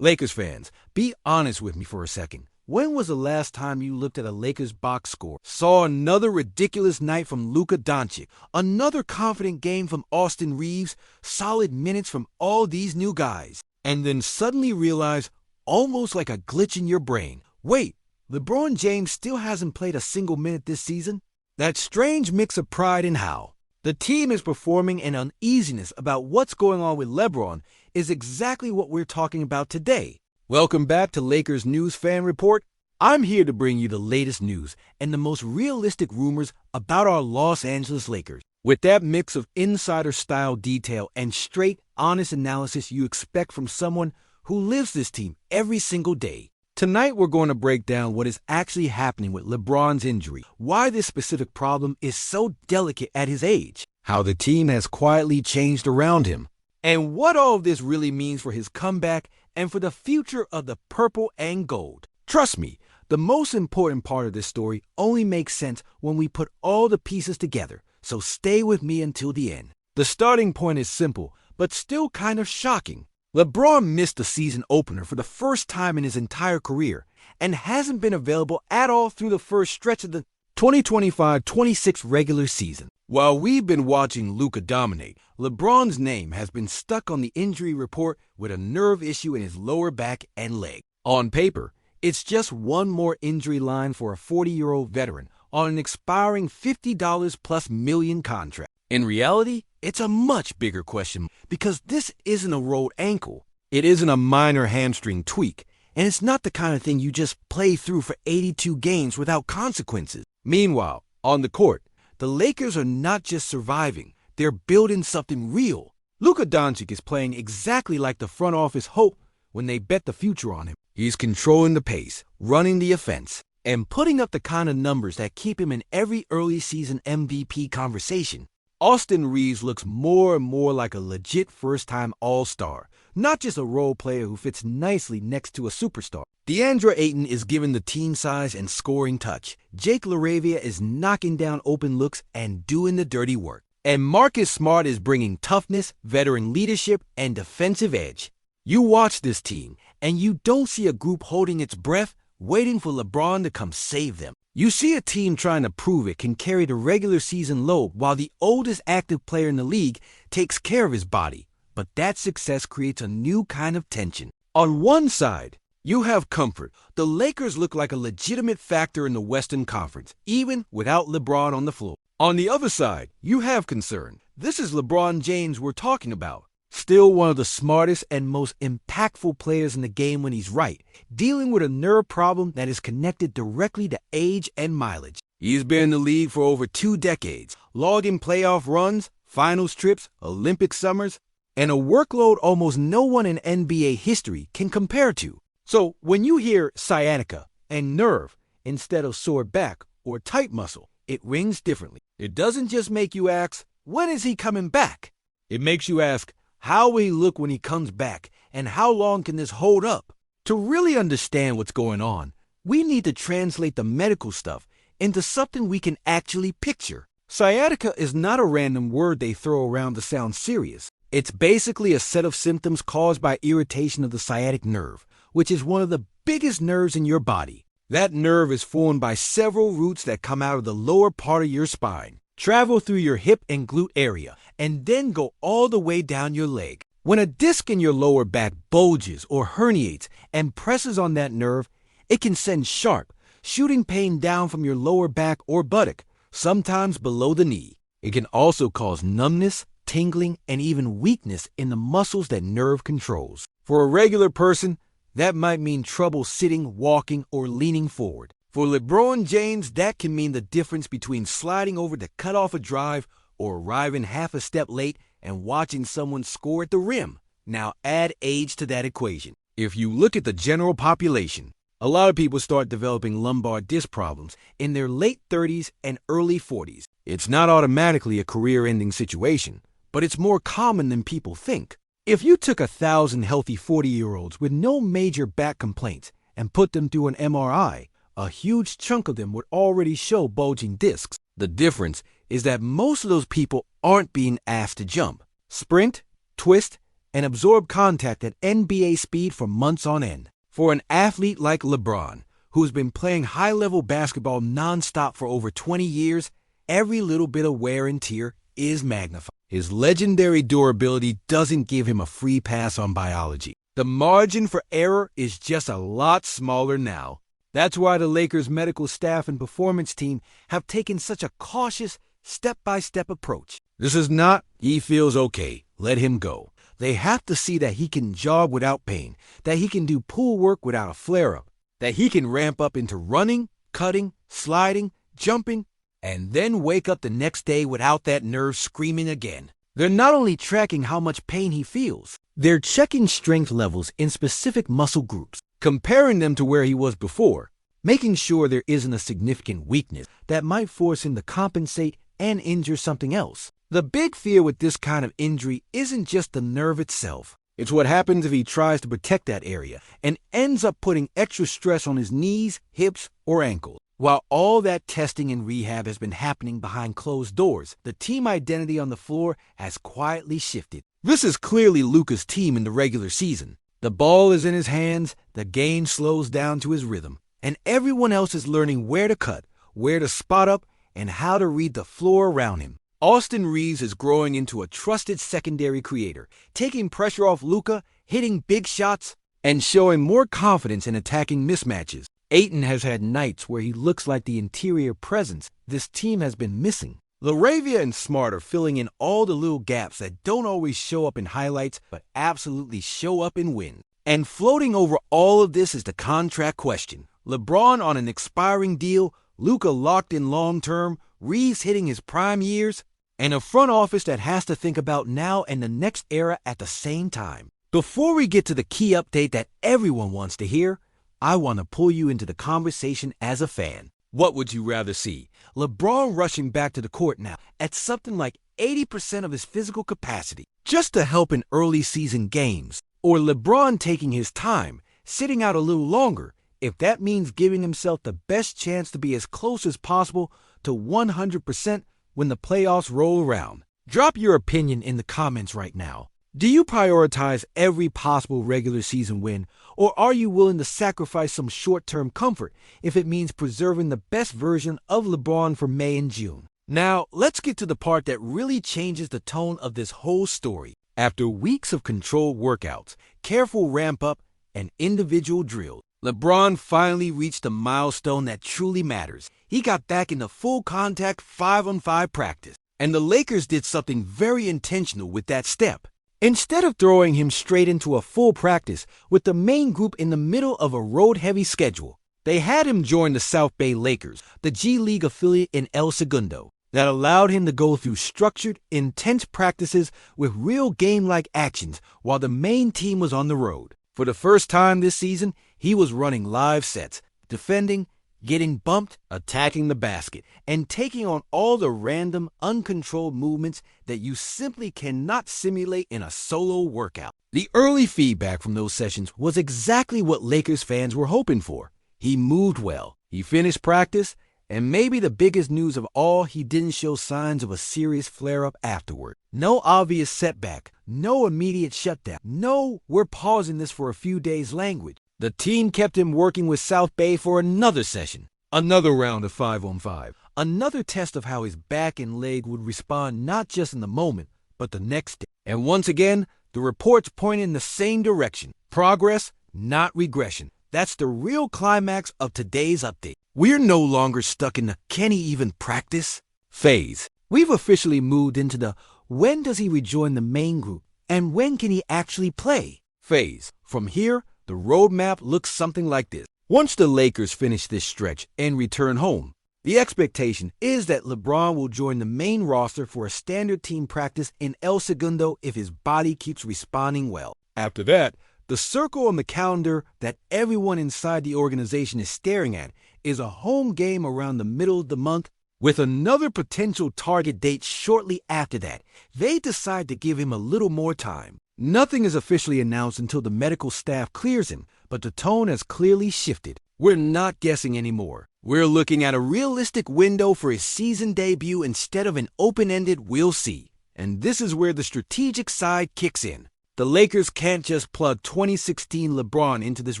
Lakers fans, be honest with me for a second. When was the last time you looked at a Lakers box score, saw another ridiculous night from Luka Doncic, another confident game from Austin Reeves, solid minutes from all these new guys, and then suddenly realize, almost like a glitch in your brain, wait, LeBron James still hasn't played a single minute this season? That strange mix of pride and how the team is performing and uneasiness about what's going on with Lebron is exactly what we're talking about today. Welcome back to Lakers News Fan Report. I'm here to bring you the latest news and the most realistic rumors about our Los Angeles Lakers, with that mix of insider-style detail and straight, honest analysis you expect from someone who lives this team every single day. Tonight we're going to break down what is actually happening with LeBron's injury, why this specific problem is so delicate at his age, how the team has quietly changed around him, and what all of this really means for his comeback and for the future of the purple and gold. Trust me, the most important part of this story only makes sense when we put all the pieces together, so stay with me until the end. The starting point is simple, but still kind of shocking. LeBron missed the season opener for the first time in his entire career and hasn't been available at all through the first stretch of the 2025-26 regular season. While we've been watching Luka dominate, LeBron's name has been stuck on the injury report with a nerve issue in his lower back and leg. On paper, it's just one more injury line for a 40-year-old veteran on an expiring $50 plus million contract. In reality, it's a much bigger question because this isn't a rolled ankle. It isn't a minor hamstring tweak, and it's not the kind of thing you just play through for 82 games without consequences. Meanwhile, on the court, the Lakers are not just surviving, they're building something real. Luka Doncic is playing exactly like the front office hoped when they bet the future on him. He's controlling the pace, running the offense, and putting up the kind of numbers that keep him in every early season MVP conversation. Austin Reeves looks more and more like a legit first-time all-star, not just a role player who fits nicely next to a superstar. DeAndre Ayton is given the team size and scoring touch. Jake LaRavia is knocking down open looks and doing the dirty work. And Marcus Smart is bringing toughness, veteran leadership, and defensive edge. You watch this team, and you don't see a group holding its breath, waiting for LeBron to come save them. You see a team trying to prove it can carry the regular season load while the oldest active player in the league takes care of his body. But that success creates a new kind of tension. On one side, you have comfort. The Lakers look like a legitimate factor in the Western Conference, even without LeBron on the floor. On the other side, you have concern. This is LeBron James we're talking about. Still one of the smartest and most impactful players in the game when he's right, dealing with a nerve problem that is connected directly to age and mileage. He's been in the league for over 2 decades, logging playoff runs, finals trips, Olympic summers, and a workload almost no one in NBA history can compare to. So when you hear sciatica and nerve instead of sore back or tight muscle, it rings differently. It doesn't just make you ask, when is he coming back? It makes you ask, how will he look when he comes back, and how long can this hold up? To really understand what's going on, we need to translate the medical stuff into something we can actually picture. Sciatica is not a random word they throw around to sound serious. It's basically a set of symptoms caused by irritation of the sciatic nerve, which is one of the biggest nerves in your body. That nerve is formed by several roots that come out of the lower part of your spine, travel through your hip and glute area, and then go all the way down your leg. When a disc in your lower back bulges or herniates and presses on that nerve, it can send sharp, shooting pain down from your lower back or buttock, sometimes below the knee. It can also cause numbness, tingling, and even weakness in the muscles that nerve controls. For a regular person, that might mean trouble sitting, walking, or leaning forward. For LeBron James, that can mean the difference between sliding over to cut off a drive or arriving half a step late and watching someone score at the rim. Now add age to that equation. If you look at the general population, a lot of people start developing lumbar disc problems in their late 30s and early 40s. It's not automatically a career-ending situation, but it's more common than people think. If you took 1,000 healthy 40-year-olds with no major back complaints and put them through an MRI, a huge chunk of them would already show bulging discs. The difference is that most of those people aren't being asked to jump, sprint, twist, and absorb contact at NBA speed for months on end. For an athlete like Lebron, who's been playing high-level basketball nonstop for over 20 years, every little bit of wear and tear is magnified. His legendary durability doesn't give him a free pass on biology. The margin for error is just a lot smaller now. That's why the Lakers' medical staff and performance team have taken such a cautious, step-by-step approach. This is not, he feels okay, let him go. They have to see that he can jog without pain, that he can do pull work without a flare-up, that he can ramp up into running, cutting, sliding, jumping, and then wake up the next day without that nerve screaming again. They're not only tracking how much pain he feels, they're checking strength levels in specific muscle groups, comparing them to where he was before, making sure there isn't a significant weakness that might force him to compensate and injure something else. The big fear with this kind of injury isn't just the nerve itself. It's what happens if he tries to protect that area and ends up putting extra stress on his knees, hips, or ankles. While all that testing and rehab has been happening behind closed doors, the team identity on the floor has quietly shifted. This is clearly Luka's team in the regular season. The ball is in his hands, the game slows down to his rhythm, and everyone else is learning where to cut, where to spot up, and how to read the floor around him. Austin Reeves is growing into a trusted secondary creator, taking pressure off Luka, hitting big shots, and showing more confidence in attacking mismatches. Ayton has had nights where he looks like the interior presence this team has been missing. LaRavia and Smart are filling in all the little gaps that don't always show up in highlights but absolutely show up in wins. And floating over all of this is the contract question. LeBron on an expiring deal, Luka locked in long-term, Reeves hitting his prime years, and a front office that has to think about now and the next era at the same time. Before we get to the key update that everyone wants to hear, I want to pull you into the conversation as a fan. What would you rather see? LeBron rushing back to the court now at something like 80% of his physical capacity just to help in early season games, or LeBron taking his time, sitting out a little longer, if that means giving himself the best chance to be as close as possible to 100% when the playoffs roll around? Drop your opinion in the comments right now. Do you prioritize every possible regular season win, or are you willing to sacrifice some short-term comfort if it means preserving the best version of LeBron for May and June? Now, let's get to the part that really changes the tone of this whole story. After weeks of controlled workouts, careful ramp-up, and individual drills, LeBron finally reached a milestone that truly matters. He got back into full-contact 5-on-5 practice, and the Lakers did something very intentional with that step. Instead of throwing him straight into a full practice with the main group in the middle of a road-heavy schedule, they had him join the South Bay Lakers, the G League affiliate in El Segundo, that allowed him to go through structured, intense practices with real game-like actions while the main team was on the road. For the first time this season, he was running live sets, defending, getting bumped, attacking the basket, and taking on all the random, uncontrolled movements that you simply cannot simulate in a solo workout. The early feedback from those sessions was exactly what Lakers fans were hoping for. He moved well, he finished practice, and maybe the biggest news of all, he didn't show signs of a serious flare-up afterward. No obvious setback, no immediate shutdown, no "we're pausing this for a few days" language. The team kept him working with South Bay for another session, another round of 5-on-5, another test of how his back and leg would respond not just in the moment, but the next day. And once again, the reports point in the same direction. Progress, not regression. That's the real climax of today's update. We're no longer stuck in the "can he even practice" phase. We've officially moved into the "when does he rejoin the main group and when can he actually play" phase. From here, the roadmap looks something like this. Once the Lakers finish this stretch and return home, the expectation is that LeBron will join the main roster for a standard team practice in El Segundo if his body keeps responding well. After that, the circle on the calendar that everyone inside the organization is staring at is a home game around the middle of the month, with another potential target date shortly after that. They decide to give him a little more time. Nothing is officially announced until the medical staff clears him, but the tone has clearly shifted. We're not guessing anymore. We're looking at a realistic window for his season debut instead of an open-ended "we'll see." And this is where the strategic side kicks in. The Lakers can't just plug 2016 LeBron into this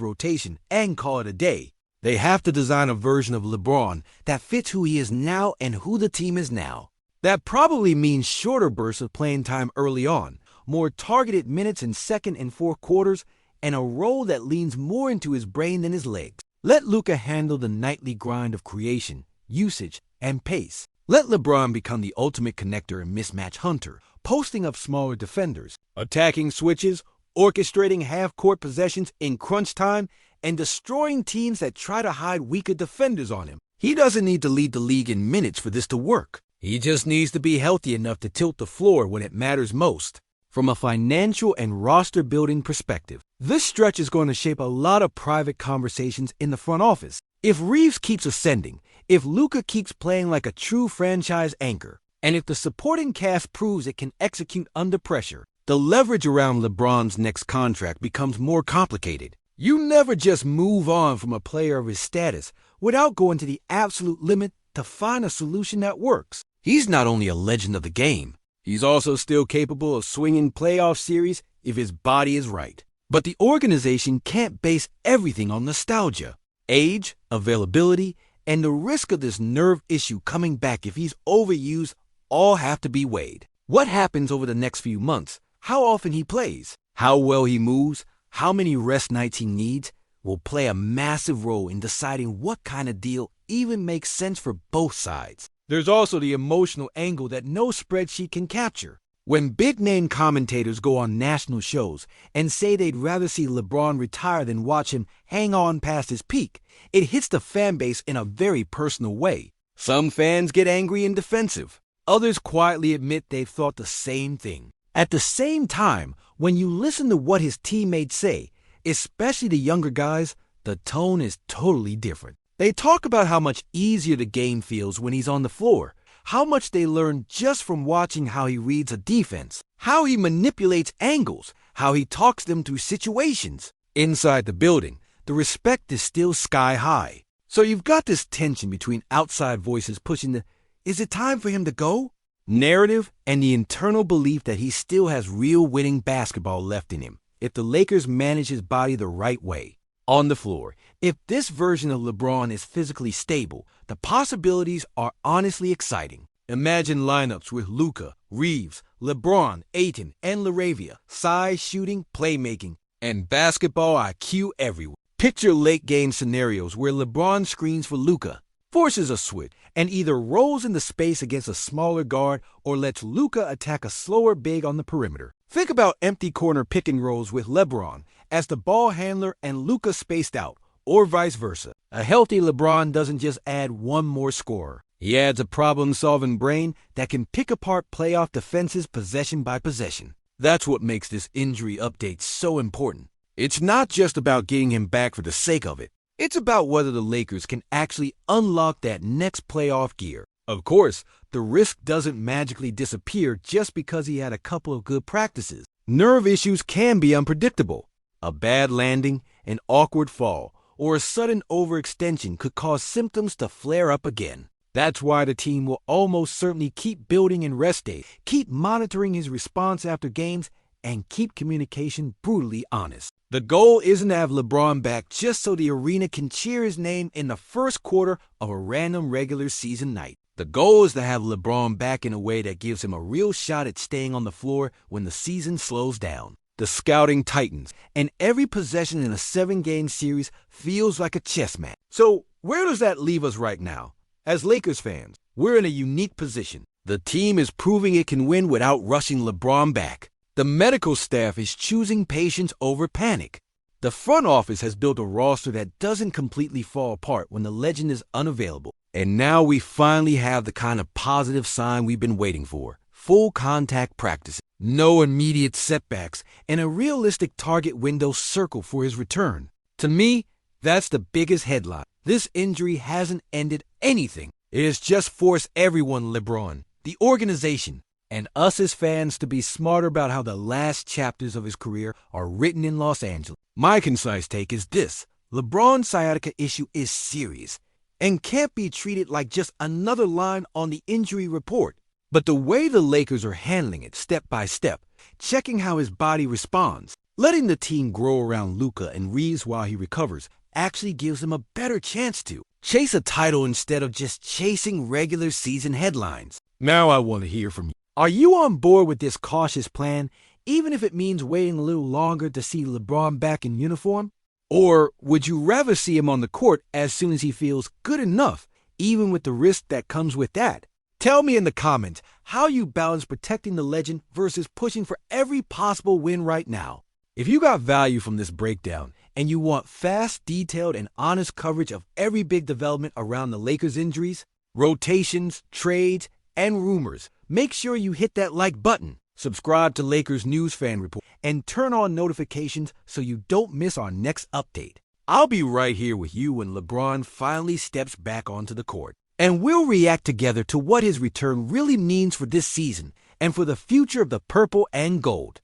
rotation and call it a day. They have to design a version of LeBron that fits who he is now and who the team is now. That probably means shorter bursts of playing time early on, more targeted minutes in second and fourth quarters, and a role that leans more into his brain than his legs. Let Luka handle the nightly grind of creation, usage, and pace. Let LeBron become the ultimate connector and mismatch hunter, posting up smaller defenders, attacking switches, orchestrating half-court possessions in crunch time, and destroying teams that try to hide weaker defenders on him. He doesn't need to lead the league in minutes for this to work. He just needs to be healthy enough to tilt the floor when it matters most. From a financial and roster-building perspective, this stretch is going to shape a lot of private conversations in the front office. If Reeves keeps ascending, if Luka keeps playing like a true franchise anchor, and if the supporting cast proves it can execute under pressure, the leverage around LeBron's next contract becomes more complicated. You never just move on from a player of his status without going to the absolute limit to find a solution that works. He's not only a legend of the game, he's also still capable of swinging playoff series if his body is right. But the organization can't base everything on nostalgia. Age, availability, and the risk of this nerve issue coming back if he's overused all have to be weighed. What happens over the next few months, how often he plays, how well he moves, how many rest nights he needs, will play a massive role in deciding what kind of deal even makes sense for both sides. There's also the emotional angle that no spreadsheet can capture. When big-name commentators go on national shows and say they'd rather see LeBron retire than watch him hang on past his peak, it hits the fan base in a very personal way. Some fans get angry and defensive. Others quietly admit they've thought the same thing. At the same time, when you listen to what his teammates say, especially the younger guys, the tone is totally different. They talk about how much easier the game feels when he's on the floor, how much they learn just from watching how he reads a defense, how he manipulates angles, how he talks them through situations. Inside the building, the respect is still sky high. So you've got this tension between outside voices pushing the "is it time for him to go?" narrative and the internal belief that he still has real winning basketball left in him if the Lakers manage his body the right way. On the floor, if this version of LeBron is physically stable, the possibilities are honestly exciting. Imagine lineups with Luka, Reeves, LeBron, Ayton, and LaRavia, size, shooting, playmaking, and basketball IQ everywhere. Picture late-game scenarios where LeBron screens for Luka, forces a switch, and either rolls into space against a smaller guard or lets Luka attack a slower big on the perimeter. Think about empty corner pick and rolls with LeBron as the ball handler and Luka spaced out, or vice versa. A healthy LeBron doesn't just add one more scorer. He adds a problem-solving brain that can pick apart playoff defenses possession by possession. That's what makes this injury update so important. It's not just about getting him back for the sake of it. It's about whether the Lakers can actually unlock that next playoff gear. Of course, the risk doesn't magically disappear just because he had a couple of good practices. Nerve issues can be unpredictable. A bad landing, an awkward fall, or a sudden overextension could cause symptoms to flare up again. That's why the team will almost certainly keep building in rest days, keep monitoring his response after games, and keep communication brutally honest. The goal isn't to have LeBron back just so the arena can cheer his name in the first quarter of a random regular season night. The goal is to have LeBron back in a way that gives him a real shot at staying on the floor when the season slows down. The scouting tightens, and every possession in a 7-game series feels like a chess match. So where does that leave us right now? As Lakers fans, we're in a unique position. The team is proving it can win without rushing LeBron back. The medical staff is choosing patience over panic. The front office has built a roster that doesn't completely fall apart when the legend is unavailable. And now we finally have the kind of positive sign we've been waiting for. Full contact practices, no immediate setbacks, and a realistic target window circled for his return. To me, that's the biggest headline. This injury hasn't ended anything. It has just forced everyone, LeBron, the organization, and us as fans to be smarter about how the last chapters of his career are written in Los Angeles. My concise take is this: LeBron's sciatica issue is serious and can't be treated like just another line on the injury report. but the way the Lakers are handling it step by step, checking how his body responds, letting the team grow around Luka and Reeves while he recovers, actually gives them a better chance to chase a title instead of just chasing regular season headlines. Now I want to hear from you. Are you on board with this cautious plan, even if it means waiting a little longer to see LeBron back in uniform? Or would you rather see him on the court as soon as he feels good enough, even with the risk that comes with that? Tell me in the comments how you balance protecting the legend versus pushing for every possible win right now. If you got value from this breakdown and you want fast, detailed, and honest coverage of every big development around the Lakers' injuries, rotations, trades, and rumors, make sure you hit that like button, subscribe to Lakers News Fan Report, and turn on notifications so you don't miss our next update. I'll be right here with you when LeBron finally steps back onto the court, and we'll react together to what his return really means for this season and for the future of the purple and gold.